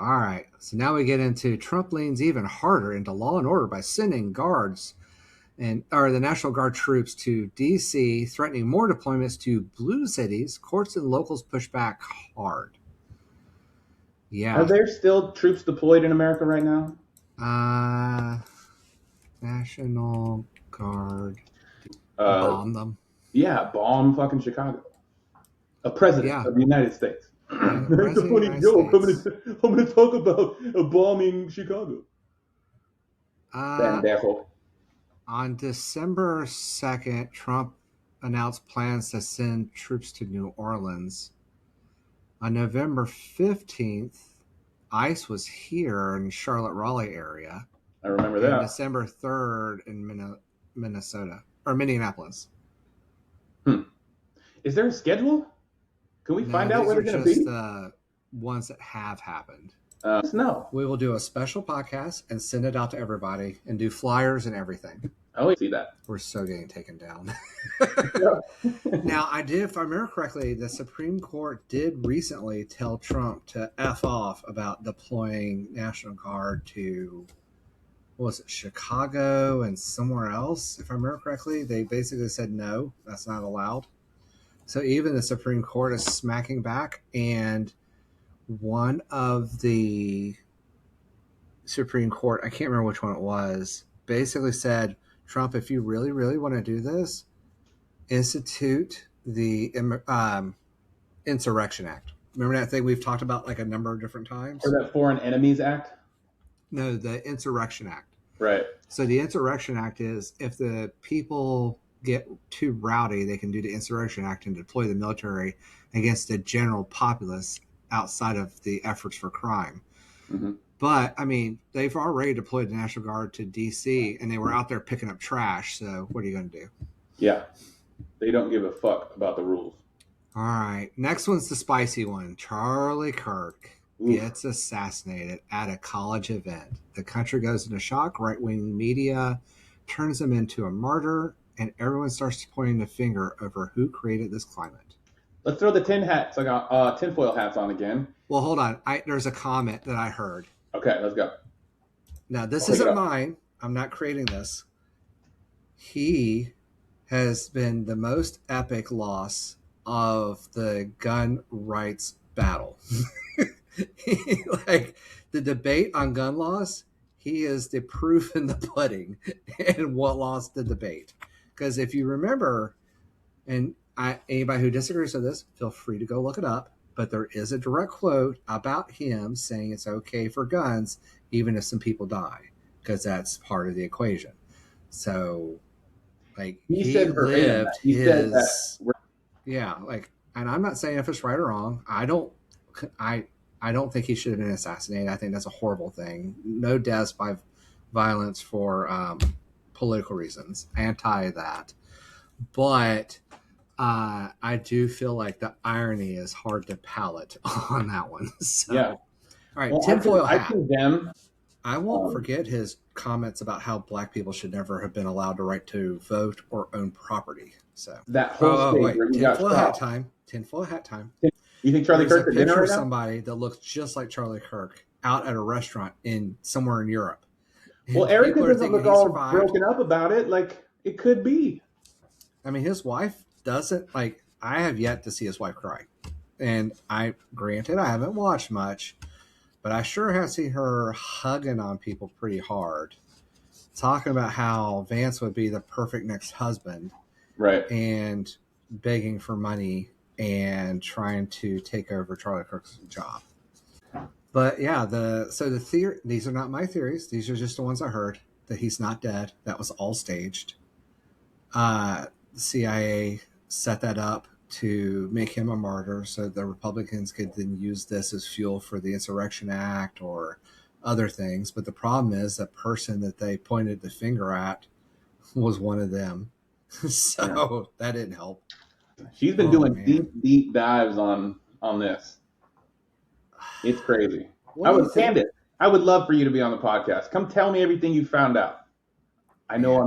All right. So now we get into Trump leans even harder into law and order by sending guards or the National Guard troops to D.C., threatening more deployments to blue cities. Courts and locals push back hard. Yeah. Are there still troops deployed in America right now? National Guard. Bomb them. Yeah, bomb fucking Chicago. A president of the United States. Yeah, That's a funny joke. I'm going to talk about bombing Chicago. On December 2nd, Trump announced plans to send troops to New Orleans. On November 15th, ICE was here in Charlotte-Raleigh area. I remember that. December 3rd in Minnesota or Minneapolis. Is there a schedule? Can we find out where they're going to be? These are just the ones that have happened. No. We will do a special podcast and send it out to everybody and do flyers and everything. Oh, I see that. We're so getting taken down. Now, if I remember correctly, the Supreme Court did recently tell Trump to F off about deploying National Guard to, Chicago and somewhere else. If I remember correctly, they basically said, no, that's not allowed. So even the Supreme Court is smacking back, and one of the Supreme Court, I can't remember which one it was, basically said, Trump, if you really, really want to do this, institute the Insurrection Act. Remember that thing we've talked about like a number of different times? Or that Foreign Enemies Act? No, the Insurrection Act. Right. So the Insurrection Act is if the people get too rowdy, they can do the Insurrection Act and deploy the military against the general populace outside of the efforts for crime. Mm-hmm. But, I mean, they've already deployed the National Guard to D.C., and they were out there picking up trash, so what are you going to do? Yeah. They don't give a fuck about the rules. All right. Next one's the spicy one. Charlie Kirk gets assassinated at a college event. The country goes into shock. Right-wing media turns him into a martyr, and everyone starts pointing the finger over who created this climate. Let's throw the tinfoil hats on again. Well, hold on. There's a comment that I heard. Okay, let's go. Now, this isn't mine. I'm not creating this. He has been the most epic loss of the gun rights battle. Like, the debate on gun laws, he is the proof in the pudding and what lost the debate. Because if you remember, and anybody who disagrees with this, feel free to go look it up. But there is a direct quote about him saying it's okay for guns, even if some people die, because that's part of the equation. So, like, he said lived said that. Yeah, like, and I'm not saying if it's right or wrong. I don't think he should have been assassinated. I think that's a horrible thing. No deaths by violence for political reasons. Anti that. But I do feel like the irony is hard to palate on that one. So, yeah. All right, tinfoil hat. I won't forget his comments about how black people should never have been allowed the right to vote or own property. So that whole tinfoil hat time. Tinfoil hat time. You think Charlie Kirk? There's a picture of somebody that looks just like Charlie Kirk out at a restaurant somewhere in Europe. Well, Erica doesn't look all broken up about it. Like, it could be. I mean, his wife doesn't, like, I have yet to see his wife cry. And granted, I haven't watched much, but I sure have seen her hugging on people pretty hard, talking about how Vance would be the perfect next husband. Right. And begging for money and trying to take over Charlie Kirk's job. But yeah, the theory, these are not my theories. These are just the ones I heard, that he's not dead. That was all staged. The CIA set that up to make him a martyr so the Republicans could then use this as fuel for the Insurrection Act or other things. But the problem is the person that they pointed the finger at was one of them. So that didn't help. She's been doing deep dives on this. It's crazy. I would love for you to be on the podcast. Come tell me everything you found out. I know I'm